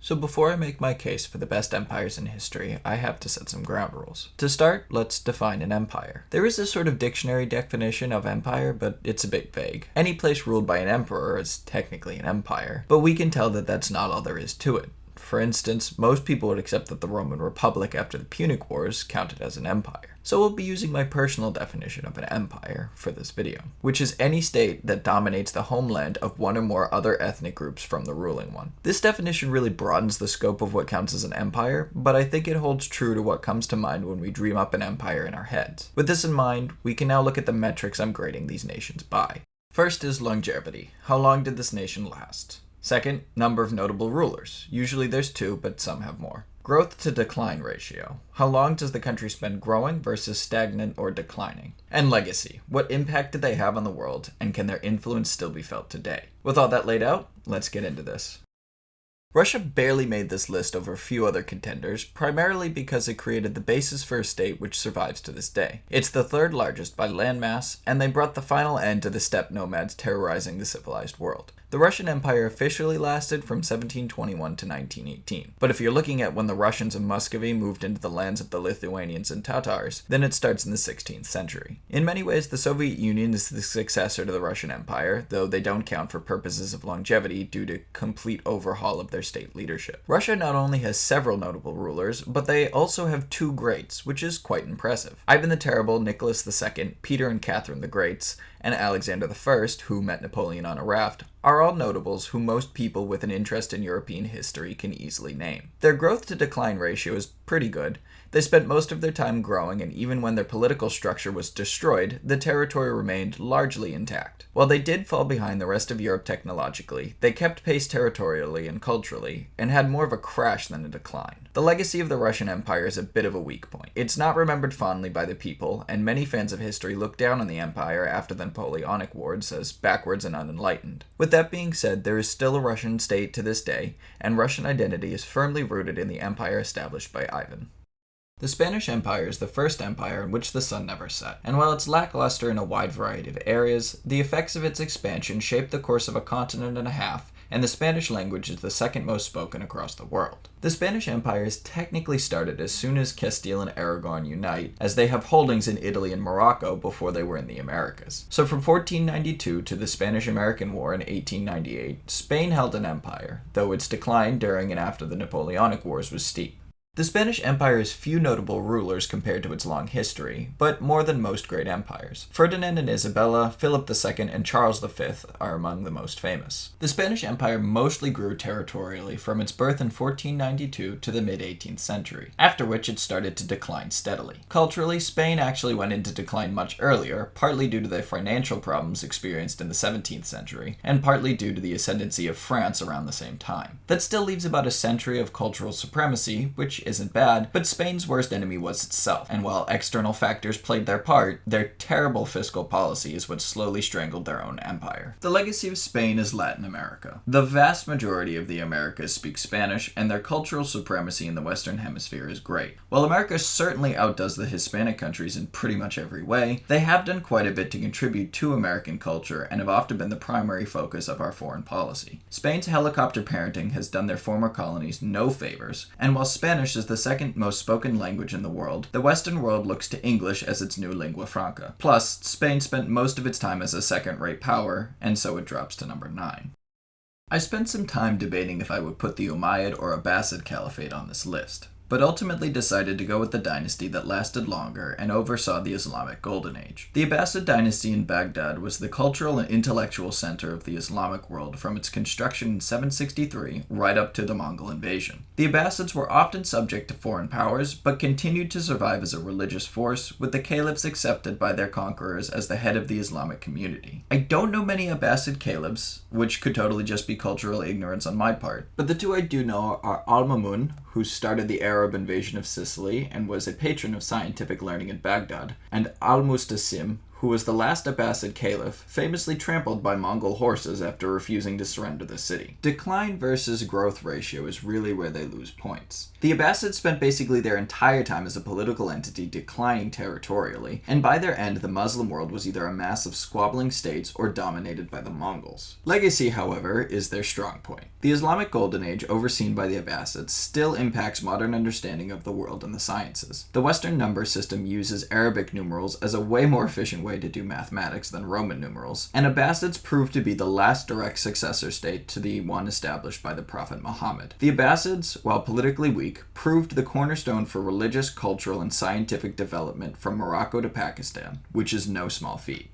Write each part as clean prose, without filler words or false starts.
So before I make my case for the best empires in history, I have to set some ground rules. To start, let's define an empire. There is a sort of dictionary definition of empire, but it's a bit vague. Any place ruled by an emperor is technically an empire, but we can tell that that's not all there is to it. For instance, most people would accept that the Roman Republic after the Punic Wars counted as an empire. So we'll be using my personal definition of an empire for this video, which is any state that dominates the homeland of one or more other ethnic groups from the ruling one. This definition really broadens the scope of what counts as an empire, but I think it holds true to what comes to mind when we dream up an empire in our heads. With this in mind, we can now look at the metrics I'm grading these nations by. First is longevity. How long did this nation last? Second, number of notable rulers. Usually there's 2, but some have more. Growth to decline ratio. How long does the country spend growing versus stagnant or declining? And legacy. What impact did they have on the world, and can their influence still be felt today? With all that laid out, let's get into this. Russia barely made this list over a few other contenders, primarily because it created the basis for a state which survives to this day. It's the 3rd largest by landmass, and they brought the final end to the steppe nomads terrorizing the civilized world. The Russian Empire officially lasted from 1721 to 1918. But if you're looking at when the Russians of Muscovy moved into the lands of the Lithuanians and Tatars, then it starts in the 16th century. In many ways, the Soviet Union is the successor to the Russian Empire, though they don't count for purposes of longevity due to complete overhaul of their state leadership. Russia not only has several notable rulers, but they also have 2 greats, which is quite impressive. Ivan the Terrible, Nicholas II, Peter and Catherine the Greats, and Alexander I, who met Napoleon on a raft, are all notables who most people with an interest in European history can easily name. Their growth to decline ratio is pretty good. They spent most of their time growing, and even when their political structure was destroyed, the territory remained largely intact. While they did fall behind the rest of Europe technologically, they kept pace territorially and culturally, and had more of a crash than a decline. The legacy of the Russian Empire is a bit of a weak point. It's not remembered fondly by the people, and many fans of history look down on the empire after the Napoleonic Wars as backwards and unenlightened. With that being said, there is still a Russian state to this day, and Russian identity is firmly rooted in the empire established by Ivan. The Spanish Empire is the first empire in which the sun never set, and while it's lackluster in a wide variety of areas, the effects of its expansion shaped the course of a continent and a half, and the Spanish language is the 2nd most spoken across the world. The Spanish Empire is technically started as soon as Castile and Aragon unite, as they have holdings in Italy and Morocco before they were in the Americas. So from 1492 to the Spanish-American War in 1898, Spain held an empire, though its decline during and after the Napoleonic Wars was steep. The Spanish Empire has few notable rulers compared to its long history, but more than most great empires. Ferdinand and Isabella, Philip II, and Charles V are among the most famous. The Spanish Empire mostly grew territorially from its birth in 1492 to the mid-18th century, after which it started to decline steadily. Culturally, Spain actually went into decline much earlier, partly due to the financial problems experienced in the 17th century, and partly due to the ascendancy of France around the same time. That still leaves about a century of cultural supremacy, which isn't bad, but Spain's worst enemy was itself, and while external factors played their part, their terrible fiscal policy is what slowly strangled their own empire. The legacy of Spain is Latin America. The vast majority of the Americas speak Spanish, and their cultural supremacy in the Western Hemisphere is great. While America certainly outdoes the Hispanic countries in pretty much every way, they have done quite a bit to contribute to American culture and have often been the primary focus of our foreign policy. Spain's helicopter parenting has done their former colonies no favors, and while Spanish is the 2nd most spoken language in the world, the Western world looks to English as its new lingua franca. Plus, Spain spent most of its time as a 2nd-rate power, and so it drops to number 9. I spent some time debating if I would put the Umayyad or Abbasid Caliphate on this list, but ultimately decided to go with the dynasty that lasted longer and oversaw the Islamic Golden Age. The Abbasid Dynasty in Baghdad was the cultural and intellectual center of the Islamic world from its construction in 763 right up to the Mongol invasion. The Abbasids were often subject to foreign powers, but continued to survive as a religious force, with the caliphs accepted by their conquerors as the head of the Islamic community. I don't know many Abbasid caliphs, which could totally just be cultural ignorance on my part, but the 2 I do know are Al-Mamun, who started the Arab invasion of Sicily and was a patron of scientific learning in Baghdad, and Al-Mustasim, who was the last Abbasid caliph, famously trampled by Mongol horses after refusing to surrender the city. Decline versus growth ratio is really where they lose points. The Abbasids spent basically their entire time as a political entity declining territorially, and by their end the Muslim world was either a mass of squabbling states or dominated by the Mongols. Legacy, however, is their strong point. The Islamic Golden Age, overseen by the Abbasids, still impacts modern understanding of the world and the sciences. The Western number system uses Arabic numerals as a way more efficient way to do mathematics than Roman numerals, and Abbasids proved to be the last direct successor state to the one established by the Prophet Muhammad. The Abbasids, while politically weak, proved the cornerstone for religious, cultural, and scientific development from Morocco to Pakistan, which is no small feat.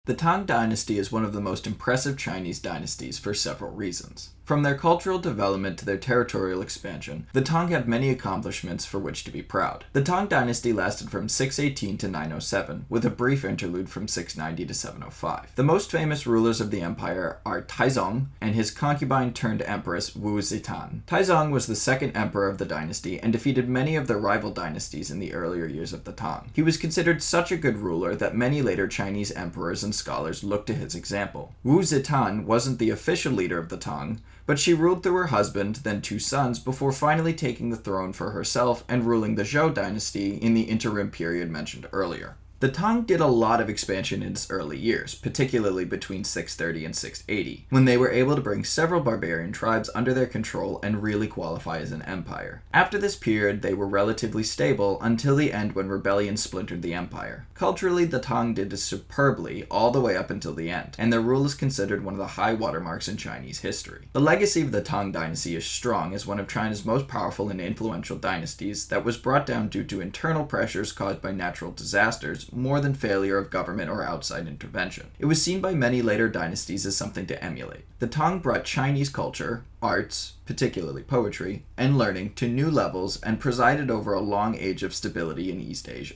The Tang Dynasty is one of the most impressive Chinese dynasties for several reasons. From their cultural development to their territorial expansion, the Tang have many accomplishments for which to be proud. The Tang Dynasty lasted from 618 to 907, with a brief interlude from 690 to 705. The most famous rulers of the empire are Taizong and his concubine turned empress Wu Zitan. Taizong was the second emperor of the dynasty and defeated many of the rival dynasties in the earlier years of the Tang. He was considered such a good ruler that many later Chinese emperors and scholars looked to his example. Wu Zitan wasn't the official leader of the Tang, but she ruled through her husband, then two sons, before finally taking the throne for herself and ruling the Zhou dynasty in the interim period mentioned earlier. The Tang did a lot of expansion in its early years, particularly between 630 and 680, when they were able to bring several barbarian tribes under their control and really qualify as an empire. After this period, they were relatively stable until the end when rebellion splintered the empire. Culturally, the Tang did superbly all the way up until the end, and their rule is considered one of the high watermarks in Chinese history. The legacy of the Tang dynasty is strong as one of China's most powerful and influential dynasties that was brought down due to internal pressures caused by natural disasters more than failure of government or outside intervention. It was seen by many later dynasties as something to emulate. The Tang brought Chinese culture, arts, particularly poetry, and learning to new levels and presided over a long age of stability in East Asia.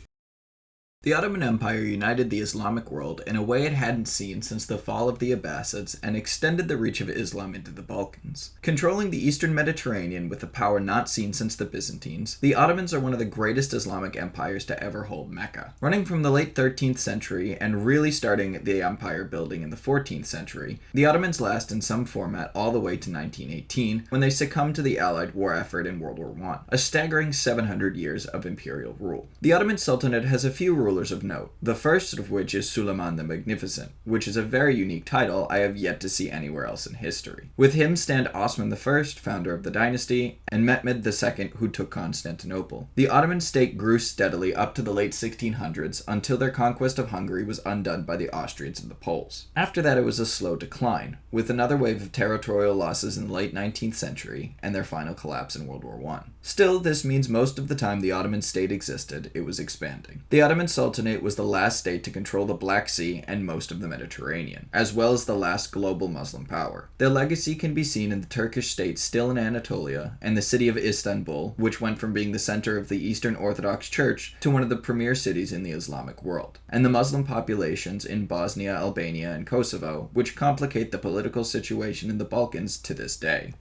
The Ottoman Empire united the Islamic world in a way it hadn't seen since the fall of the Abbasids and extended the reach of Islam into the Balkans. Controlling the eastern Mediterranean with a power not seen since the Byzantines, the Ottomans are one of the greatest Islamic empires to ever hold Mecca. Running from the late 13th century and really starting the empire building in the 14th century, the Ottomans last in some format all the way to 1918 when they succumbed to the Allied war effort in World War I, a staggering 700 years of imperial rule. The Ottoman Sultanate has a few rulers of note, the first of which is Suleiman the Magnificent, which is a very unique title I have yet to see anywhere else in history. With him stand Osman I, founder of the dynasty, and Mehmed II, who took Constantinople. The Ottoman state grew steadily up to the late 1600s until their conquest of Hungary was undone by the Austrians and the Poles. After that it was a slow decline, with another wave of territorial losses in the late 19th century and their final collapse in World War I. Still, this means most of the time the Ottoman state existed, it was expanding. The Ottoman Sultanate was the last state to control the Black Sea and most of the Mediterranean, as well as the last global Muslim power. Their legacy can be seen in the Turkish state still in Anatolia, and the city of Istanbul, which went from being the center of the Eastern Orthodox Church to one of the premier cities in the Islamic world, and the Muslim populations in Bosnia, Albania, and Kosovo, which complicate the political situation in the Balkans to this day.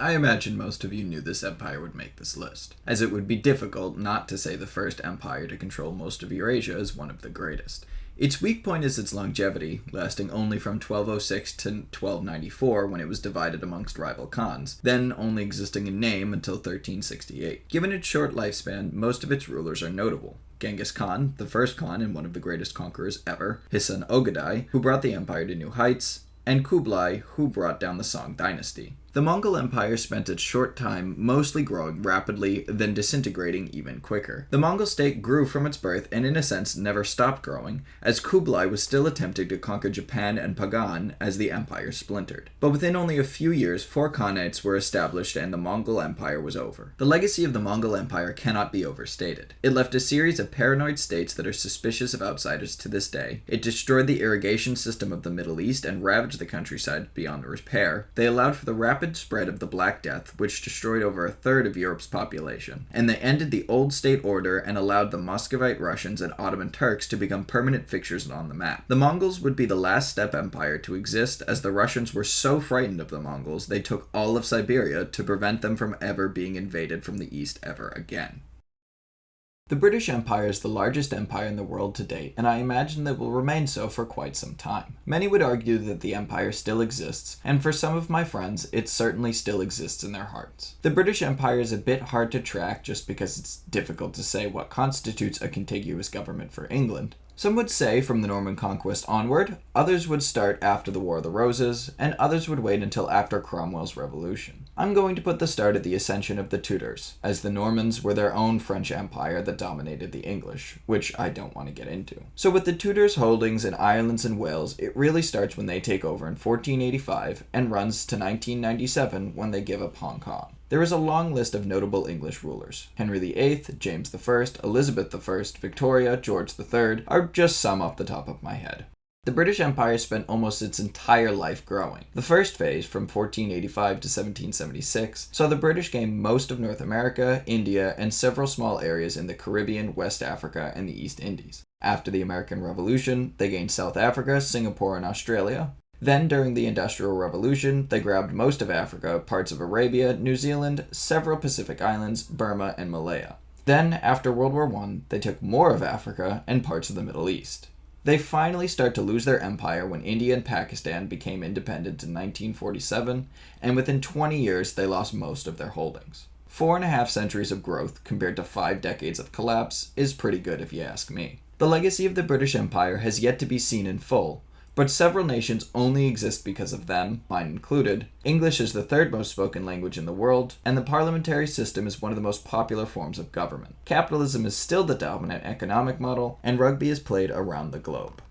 I imagine most of you knew this empire would make this list, as it would be difficult not to say the first empire to control most of Eurasia is one of the greatest. Its weak point is its longevity, lasting only from 1206 to 1294 when it was divided amongst rival khans, then only existing in name until 1368. Given its short lifespan, most of its rulers are notable. Genghis Khan, the first Khan and one of the greatest conquerors ever, his son Ogadai, who brought the empire to new heights, and Kublai, who brought down the Song dynasty. The Mongol Empire spent its short time mostly growing rapidly, then disintegrating even quicker. The Mongol state grew from its birth and in a sense never stopped growing, as Kublai was still attempting to conquer Japan and Pagan as the empire splintered. But within only a few years, 4 khanates were established and the Mongol Empire was over. The legacy of the Mongol Empire cannot be overstated. It left a series of paranoid states that are suspicious of outsiders to this day. It destroyed the irrigation system of the Middle East and ravaged the countryside beyond repair. They allowed for the rapid spread of the Black Death, which destroyed over a third of Europe's population, and they ended the old state order and allowed the Muscovite Russians and Ottoman Turks to become permanent fixtures on the map. The Mongols would be the last steppe empire to exist, as the Russians were so frightened of the Mongols they took all of Siberia to prevent them from ever being invaded from the east ever again. The British Empire is the largest empire in the world to date, and I imagine that will remain so for quite some time. Many would argue that the empire still exists, and for some of my friends, it certainly still exists in their hearts. The British Empire is a bit hard to track just because it's difficult to say what constitutes a contiguous government for England. Some would say from the Norman Conquest onward, others would start after the War of the Roses, and others would wait until after Cromwell's Revolution. I'm going to put the start at the ascension of the Tudors, as the Normans were their own French empire that dominated the English, which I don't want to get into. So with the Tudors' holdings in Ireland and Wales, it really starts when they take over in 1485 and runs to 1997 when they give up Hong Kong. There is a long list of notable English rulers. Henry VIII, James I, Elizabeth I, Victoria, George III are just some off the top of my head. The British Empire spent almost its entire life growing. The first phase, from 1485 to 1776, saw the British gain most of North America, India, and several small areas in the Caribbean, West Africa, and the East Indies. After the American Revolution, they gained South Africa, Singapore, and Australia. Then, during the Industrial Revolution, they grabbed most of Africa, parts of Arabia, New Zealand, several Pacific Islands, Burma, and Malaya. Then, after World War I, they took more of Africa and parts of the Middle East. They finally start to lose their empire when India and Pakistan became independent in 1947, and within 20 years they lost most of their holdings. 4.5 centuries of growth compared to 5 decades of collapse is pretty good if you ask me. The legacy of the British Empire has yet to be seen in full, but several nations only exist because of them, mine included. English is the third most spoken language in the world, and the parliamentary system is one of the most popular forms of government. Capitalism is still the dominant economic model, and rugby is played around the globe.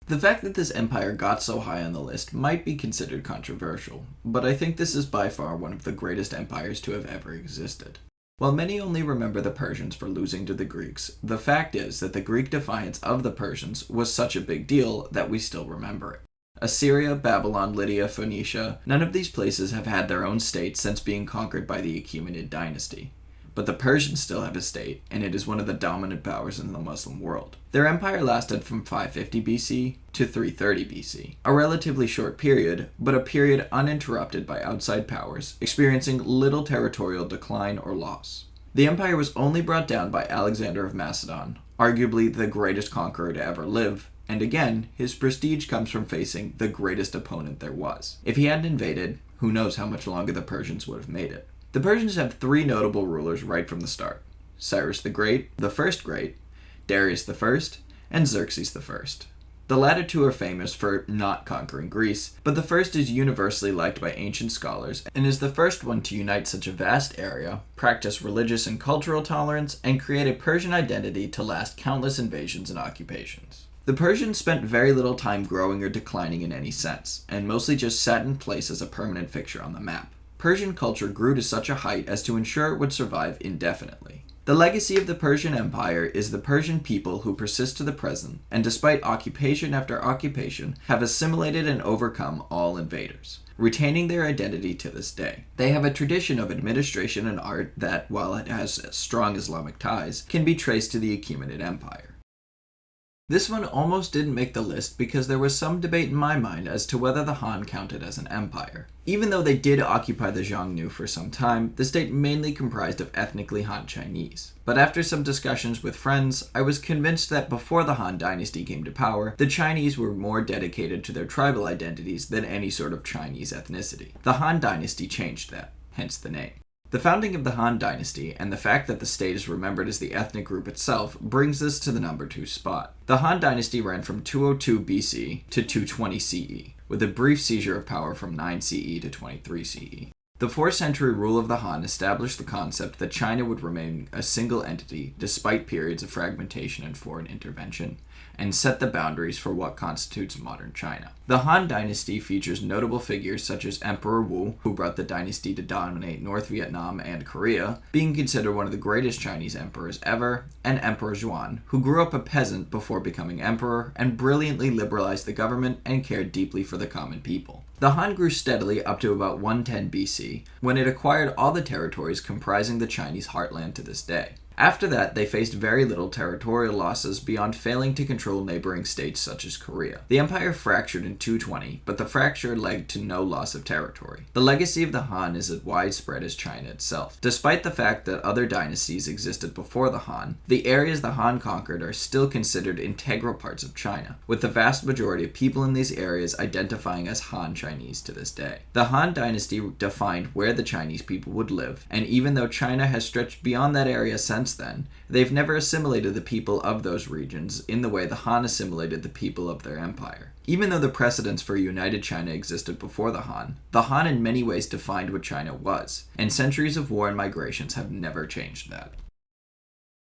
The fact that this empire got so high on the list might be considered controversial, but I think this is by far one of the greatest empires to have ever existed. While many only remember the Persians for losing to the Greeks, the fact is that the Greek defiance of the Persians was such a big deal that we still remember it. Assyria, Babylon, Lydia, Phoenicia, none of these places have had their own state since being conquered by the Achaemenid dynasty. But the Persians still have a state, and it is one of the dominant powers in the Muslim world. Their empire lasted from 550 BC to 330 BC, a relatively short period, but a period uninterrupted by outside powers, experiencing little territorial decline or loss. The empire was only brought down by Alexander of Macedon, arguably the greatest conqueror to ever live, and again, his prestige comes from facing the greatest opponent there was. If he hadn't invaded, who knows how much longer the Persians would have made it. The Persians have 3 notable rulers right from the start: Cyrus the Great, the First Great, Darius I, and Xerxes I. The latter 2 are famous for not conquering Greece, but the first is universally liked by ancient scholars and is the first one to unite such a vast area, practice religious and cultural tolerance, and create a Persian identity to last countless invasions and occupations. The Persians spent very little time growing or declining in any sense, and mostly just sat in place as a permanent fixture on the map. Persian culture grew to such a height as to ensure it would survive indefinitely. The legacy of the Persian Empire is the Persian people who persist to the present, and despite occupation after occupation, have assimilated and overcome all invaders, retaining their identity to this day. They have a tradition of administration and art that, while it has strong Islamic ties, can be traced to the Achaemenid Empire. This one almost didn't make the list because there was some debate in my mind as to whether the Han counted as an empire. Even though they did occupy the Xiongnu for some time, the state mainly comprised of ethnically Han Chinese. But after some discussions with friends, I was convinced that before the Han Dynasty came to power, the Chinese were more dedicated to their tribal identities than any sort of Chinese ethnicity. The Han Dynasty changed that, hence the name. The founding of the Han Dynasty, and the fact that the state is remembered as the ethnic group itself, brings us to the number 2 spot. The Han Dynasty ran from 202 BC to 220 CE, with a brief seizure of power from 9 CE to 23 CE. The 4th-century rule of the Han established the concept that China would remain a single entity despite periods of fragmentation and foreign intervention, and set the boundaries for what constitutes modern China. The Han Dynasty features notable figures such as Emperor Wu, who brought the dynasty to dominate North Vietnam and Korea, being considered one of the greatest Chinese emperors ever, and Emperor Zhuan, who grew up a peasant before becoming emperor and brilliantly liberalized the government and cared deeply for the common people. The Han grew steadily up to about 110 BC, when it acquired all the territories comprising the Chinese heartland to this day. After that, they faced very little territorial losses beyond failing to control neighboring states such as Korea. The empire fractured in 220, but the fracture led to no loss of territory. The legacy of the Han is as widespread as China itself. Despite the fact that other dynasties existed before the Han, the areas the Han conquered are still considered integral parts of China, with the vast majority of people in these areas identifying as Han Chinese to this day. The Han Dynasty defined where the Chinese people would live, and even though China has stretched beyond that area since since then, they've never assimilated the people of those regions in the way the Han assimilated the people of their empire. Even though the precedents for united China existed before the Han in many ways defined what China was, and centuries of war and migrations have never changed that.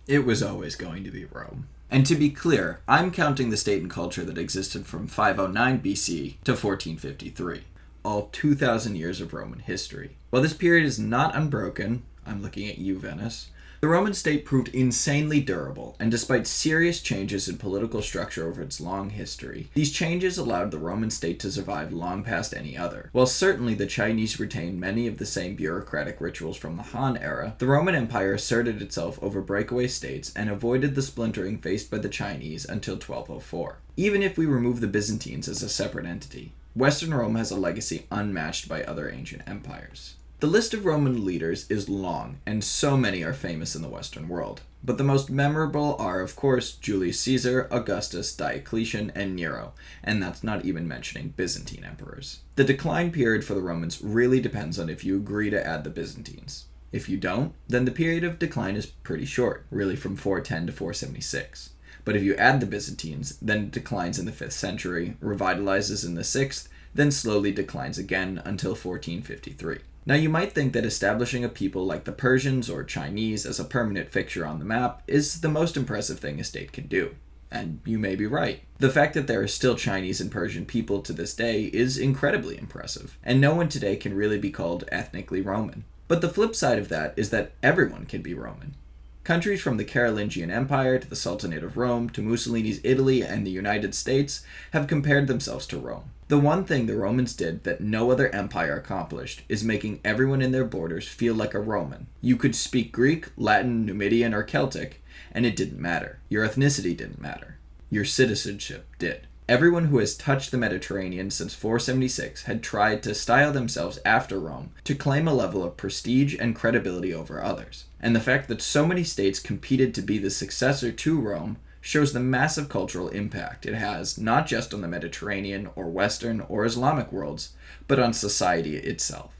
It was always going to be Rome. And to be clear, I'm counting the state and culture that existed from 509 BC to 1453, all 2,000 years of Roman history. While this period is not unbroken, I'm looking at you, Venice, the Roman state proved insanely durable, and despite serious changes in political structure over its long history, these changes allowed the Roman state to survive long past any other. While certainly the Chinese retained many of the same bureaucratic rituals from the Han era, the Roman Empire asserted itself over breakaway states and avoided the splintering faced by the Chinese until 1204. Even if we remove the Byzantines as a separate entity, Western Rome has a legacy unmatched by other ancient empires. The list of Roman leaders is long, and so many are famous in the Western world. But the most memorable are, of course, Julius Caesar, Augustus, Diocletian, and Nero, and that's not even mentioning Byzantine emperors. The decline period for the Romans really depends on if you agree to add the Byzantines. If you don't, then the period of decline is pretty short, really from 410 to 476. But if you add the Byzantines, then it declines in the 5th century, revitalizes in the 6th, then slowly declines again until 1453. Now you might think that establishing a people like the Persians or Chinese as a permanent fixture on the map is the most impressive thing a state can do. And you may be right. The fact that there are still Chinese and Persian people to this day is incredibly impressive, and no one today can really be called ethnically Roman. But the flip side of that is that everyone can be Roman. Countries from the Carolingian Empire to the Sultanate of Rome to Mussolini's Italy and the United States have compared themselves to Rome. The one thing the Romans did that no other empire accomplished is making everyone in their borders feel like a Roman. You could speak Greek, Latin, Numidian, or Celtic, and it didn't matter. Your ethnicity didn't matter. Your citizenship did. Everyone who has touched the Mediterranean since 476 had tried to style themselves after Rome to claim a level of prestige and credibility over others. And the fact that so many states competed to be the successor to Rome shows the massive cultural impact it has not just on the Mediterranean or Western or Islamic worlds, but on society itself.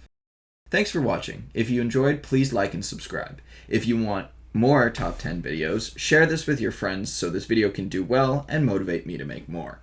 Thanks for watching. If you enjoyed, please like and subscribe. If you want more top 10 videos, share this with your friends so this video can do well and motivate me to make more.